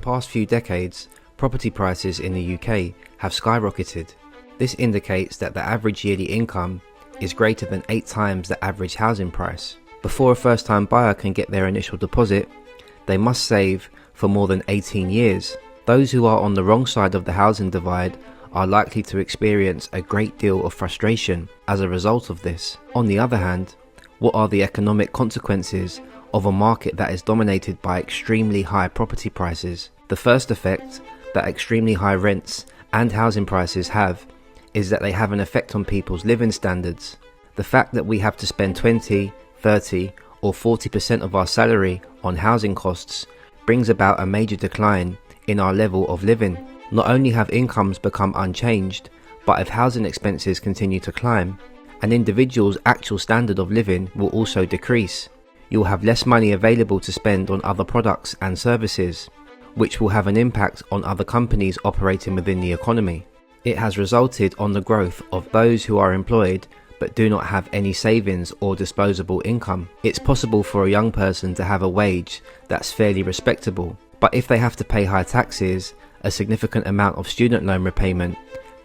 past few decades, property prices in the UK have skyrocketed. This indicates that the average yearly income is greater than 8 times the average housing price. Before a first-time buyer can get their initial deposit, they must save for more than 18 years. Those who are on the wrong side of the housing divide are likely to experience a great deal of frustration as a result of this. On the other hand, what are the economic consequences of a market that is dominated by extremely high property prices? The first effect that extremely high rents and housing prices have is that they have an effect on people's living standards. The fact that we have to spend 20, 30 or 40% of our salary on housing costs brings about a major decline in our level of living. Not only have incomes become unchanged, but if housing expenses continue to climb, an individual's actual standard of living will also decrease. You'll have less money available to spend on other products and services, which will have an impact on other companies operating within the economy. It has resulted on the growth of those who are employed but do not have any savings or disposable income. It's possible for a young person to have a wage that's fairly respectable, but if they have to pay high taxes, a significant amount of student loan repayment,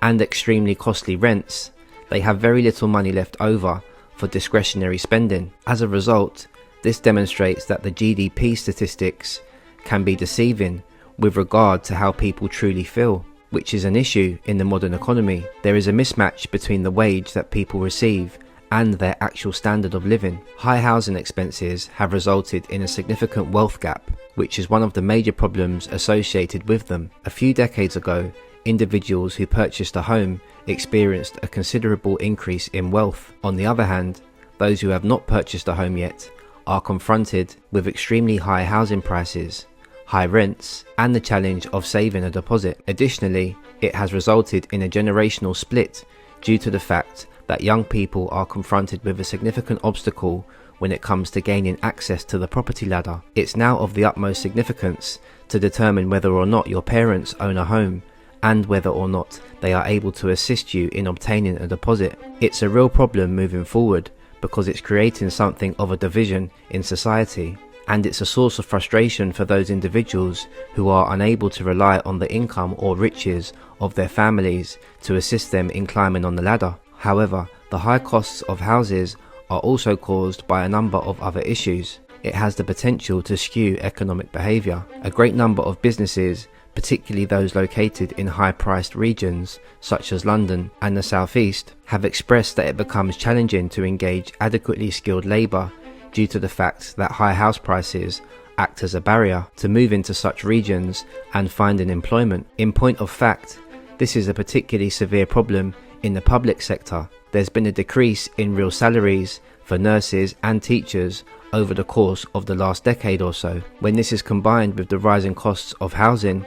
and extremely costly rents, they have very little money left over for discretionary spending. As a result, this demonstrates that the GDP statistics can be deceiving with regard to how people truly feel, which is an issue in the modern economy. There is a mismatch between the wage that people receive and their actual standard of living. High housing expenses have resulted in a significant wealth gap, which is one of the major problems associated with them. A few decades ago, individuals who purchased a home experienced a considerable increase in wealth. On the other hand, those who have not purchased a home yet are confronted with extremely high housing prices, high rents, and the challenge of saving a deposit. Additionally, it has resulted in a generational split due to the fact that young people are confronted with a significant obstacle when it comes to gaining access to the property ladder. It's now of the utmost significance to determine whether or not your parents own a home and whether or not they are able to assist you in obtaining a deposit. It's a real problem moving forward because it's creating something of a division in society, and it's a source of frustration for those individuals who are unable to rely on the income or riches of their families to assist them in climbing on the ladder. However, the high costs of houses are also caused by a number of other issues. It has the potential to skew economic behaviour. A great number of businesses, particularly those located in high-priced regions such as London and the South East, have expressed that it becomes challenging to engage adequately skilled labour due to the fact that high house prices act as a barrier to move into such regions and finding employment. In point of fact, this is a particularly severe problem in the public sector. There's been a decrease in real salaries for nurses and teachers over the course of the last decade or so. When this is combined with the rising costs of housing,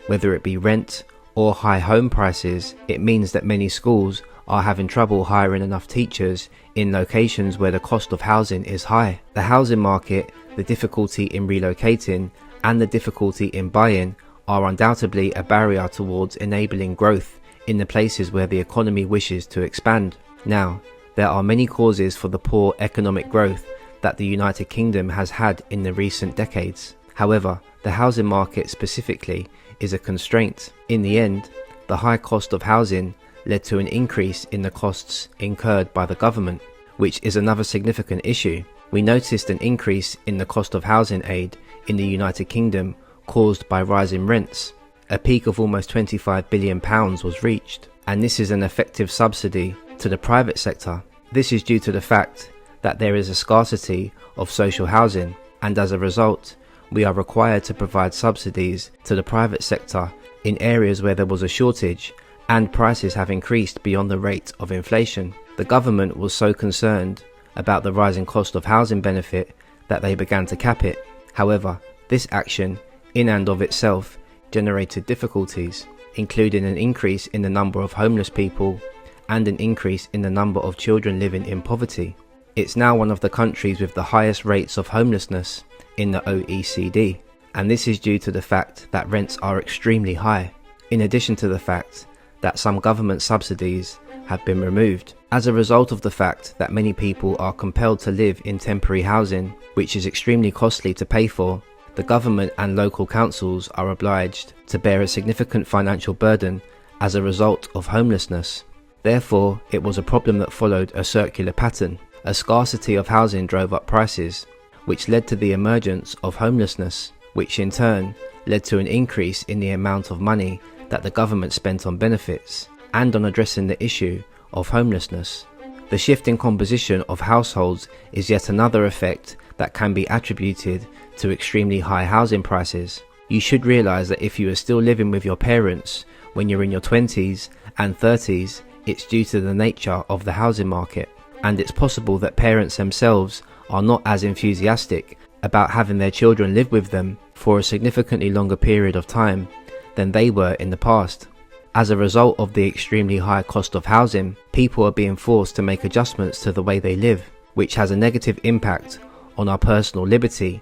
whether it be rent or high home prices, it means that many schools are having trouble hiring enough teachers in locations where the cost of housing is high. The housing market, the difficulty in relocating, and the difficulty in buying are undoubtedly a barrier towards enabling growth in the places where the economy wishes to expand. Now, there are many causes for the poor economic growth that the United Kingdom has had in the recent decades. However, the housing market specifically is a constraint. In the end, the high cost of housing led to an increase in the costs incurred by the government, which is another significant issue. We noticed an increase in the cost of housing aid in the United Kingdom caused by rising rents. A peak of almost £25 billion was reached, and this is an effective subsidy to the private sector. This is due to the fact that there is a scarcity of social housing, and as a result, we are required to provide subsidies to the private sector in areas where there was a shortage and prices have increased beyond the rate of inflation. The government was so concerned about the rising cost of housing benefit that they began to cap it. However, this action, in and of itself, generated difficulties, including an increase in the number of homeless people and an increase in the number of children living in poverty. It's now one of the countries with the highest rates of homelessness in the OECD, and this is due to the fact that rents are extremely high, in addition to the fact that some government subsidies have been removed. As a result of the fact that many people are compelled to live in temporary housing, which is extremely costly to pay for, the government and local councils are obliged to bear a significant financial burden as a result of homelessness. Therefore, it was a problem that followed a circular pattern. A scarcity of housing drove up prices, which led to the emergence of homelessness, which in turn led to an increase in the amount of money that the government spent on benefits and on addressing the issue of homelessness. The shift in composition of households is yet another effect that can be attributed to extremely high housing prices. You should realize that if you are still living with your parents when you're in your 20s and 30s, it's due to the nature of the housing market. And it's possible that parents themselves are not as enthusiastic about having their children live with them for a significantly longer period of time than they were in the past. As a result of the extremely high cost of housing, people are being forced to make adjustments to the way they live, which has a negative impact on our personal liberty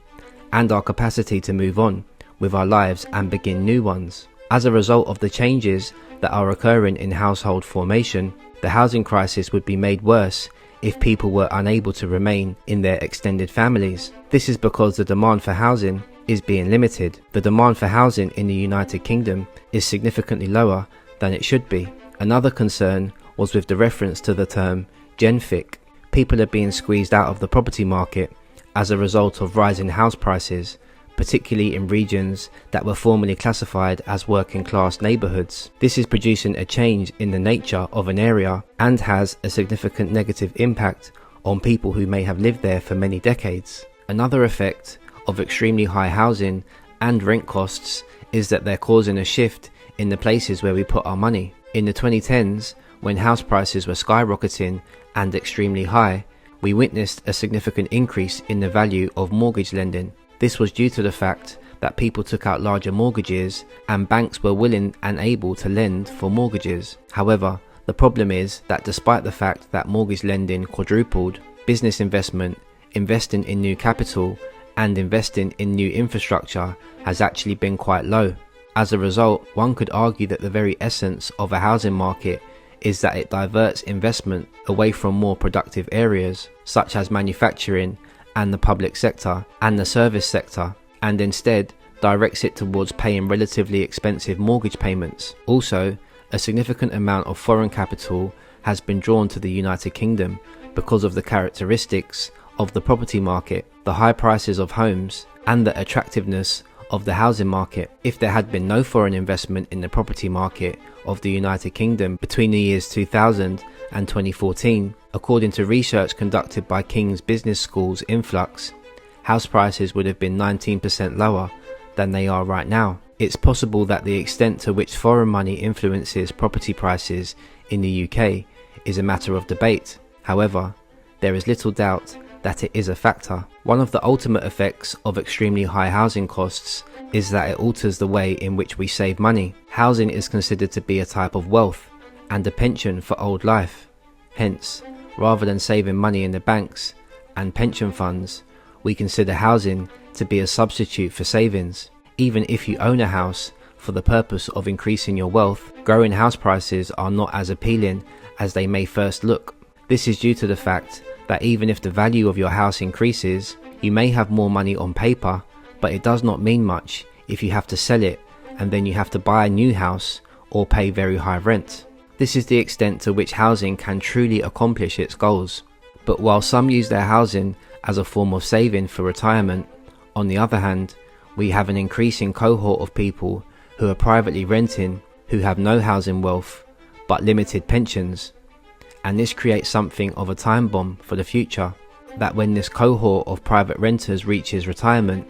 and our capacity to move on with our lives and begin new ones. As a result of the changes that are occurring in household formation, the housing crisis would be made worse if people were unable to remain in their extended families. This is because the demand for housing is being limited. The demand for housing in the United Kingdom is significantly lower than it should be. Another concern was with the reference to the term genfic. People are being squeezed out of the property market as a result of rising house prices, particularly in regions that were formerly classified as working class neighbourhoods. This is producing a change in the nature of an area and has a significant negative impact on people who may have lived there for many decades. Another effect of extremely high housing and rent costs is that they're causing a shift in the places where we put our money. In the 2010s, when house prices were skyrocketing and extremely high, we witnessed a significant increase in the value of mortgage lending. This was due to the fact that people took out larger mortgages and banks were willing and able to lend for mortgages. However, the problem is that despite the fact that mortgage lending quadrupled, business investment, investing in new capital and investing in new infrastructure has actually been quite low. As a result, one could argue that the very essence of a housing market is that it diverts investment away from more productive areas such as manufacturing and the public sector and the service sector, and instead directs it towards paying relatively expensive mortgage payments. Also, a significant amount of foreign capital has been drawn to the United Kingdom because of the characteristics of the property market, the high prices of homes, and the attractiveness of the housing market. If there had been no foreign investment in the property market of the United Kingdom between the years 2000 and 2014, according to research conducted by King's Business School's Influx, house prices would have been 19% lower than they are right now. It's possible that the extent to which foreign money influences property prices in the UK is a matter of debate. However, there is little doubt that it is a factor. One of the ultimate effects of extremely high housing costs is that it alters the way in which we save money. Housing is considered to be a type of wealth and a pension for old life. Hence, rather than saving money in the banks and pension funds, we consider housing to be a substitute for savings. Even if you own a house for the purpose of increasing your wealth, growing house prices are not as appealing as they may first look. This is due to the fact that even if the value of your house increases, you may have more money on paper, but it does not mean much if you have to sell it and then you have to buy a new house or pay very high rent. This is the extent to which housing can truly accomplish its goals. But while some use their housing as a form of saving for retirement, on the other hand, we have an increasing cohort of people who are privately renting, who have no housing wealth but limited pensions. And this creates something of a time bomb for the future, that when this cohort of private renters reaches retirement,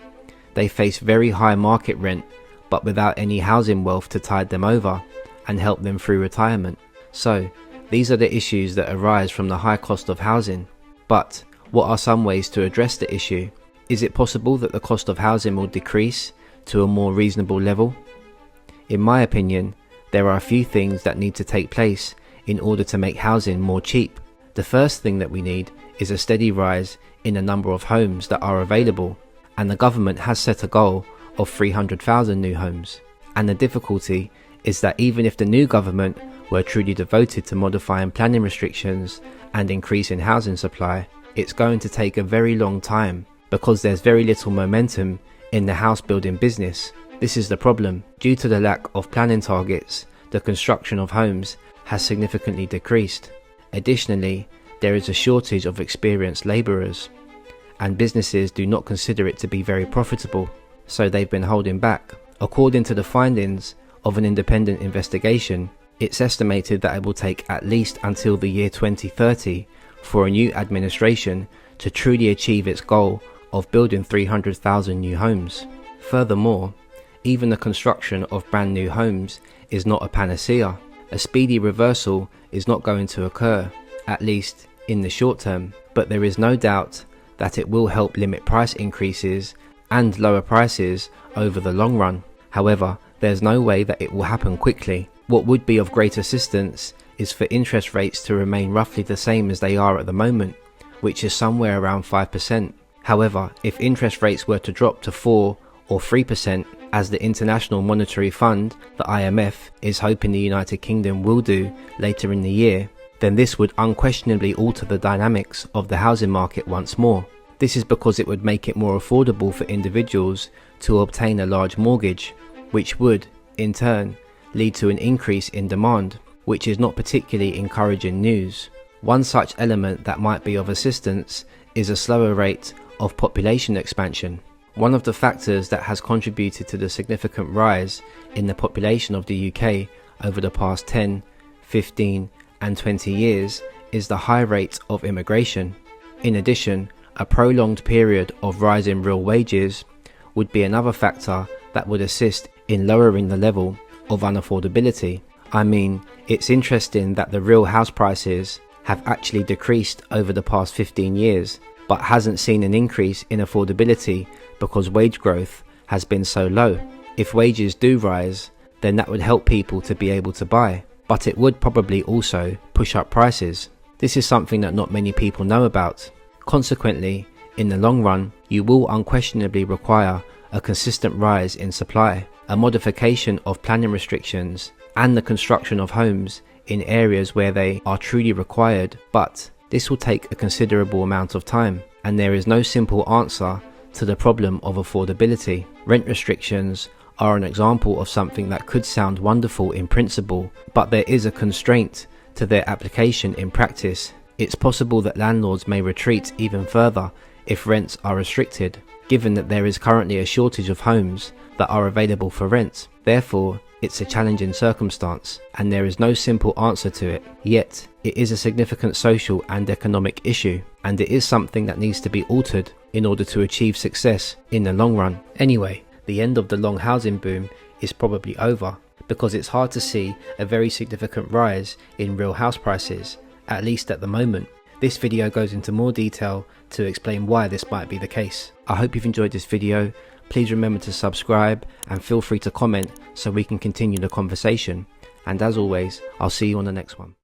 they face very high market rent but without any housing wealth to tide them over and help them through retirement. So, these are the issues that arise from the high cost of housing. But, what are some ways to address the issue? Is it possible that the cost of housing will decrease to a more reasonable level? In my opinion, there are a few things that need to take place in order to make housing more cheap. The first thing that we need is a steady rise in the number of homes that are available, and the government has set a goal of 300,000 new homes. And the difficulty is that even if the new government were truly devoted to modifying planning restrictions and increasing housing supply, it's going to take a very long time because there's very little momentum in the house building business. This is the problem. Due to the lack of planning targets, the construction of homes has significantly decreased. Additionally, there is a shortage of experienced labourers, and businesses do not consider it to be very profitable, so they've been holding back. According to the findings of an independent investigation, it's estimated that it will take at least until the year 2030 for a new administration to truly achieve its goal of building 300,000 new homes. Furthermore, even the construction of brand new homes is not a panacea. A speedy reversal is not going to occur, at least in the short term, but there is no doubt that it will help limit price increases and lower prices over the long run. However, there's no way that it will happen quickly. What would be of great assistance is for interest rates to remain roughly the same as they are at the moment, which is somewhere around 5%. However, if interest rates were to drop to 4 or 3%, as the International Monetary Fund, the IMF, is hoping the United Kingdom will do later in the year, then this would unquestionably alter the dynamics of the housing market once more. This is because it would make it more affordable for individuals to obtain a large mortgage, which would, in turn, lead to an increase in demand, which is not particularly encouraging news. One such element that might be of assistance is a slower rate of population expansion. One of the factors that has contributed to the significant rise in the population of the UK over the past 10, 15 and 20 years is the high rate of immigration. In addition, a prolonged period of rising real wages would be another factor that would assist in lowering the level of unaffordability. I mean, it's interesting that the real house prices have actually decreased over the past 15 years, but hasn't seen an increase in affordability because wage growth has been so low. If wages do rise, then that would help people to be able to buy, but it would probably also push up prices. This is something that not many people know about. Consequently, in the long run, you will unquestionably require a consistent rise in supply, a modification of planning restrictions, and the construction of homes in areas where they are truly required, but this will take a considerable amount of time, and there is no simple answer to the problem of affordability. Rent restrictions are an example of something that could sound wonderful in principle, but there is a constraint to their application in practice. It's possible that landlords may retreat even further if rents are restricted, given that there is currently a shortage of homes that are available for rent. Therefore, it's a challenging circumstance, and there is no simple answer to it. Yet, it is a significant social and economic issue, and it is something that needs to be altered in order to achieve success in the long run. Anyway, the end of the long housing boom is probably over, because it's hard to see a very significant rise in real house prices, at least at the moment. This video goes into more detail to explain why this might be the case. I hope you've enjoyed this video. Please remember to subscribe and feel free to comment so we can continue the conversation. And as always, I'll see you on the next one.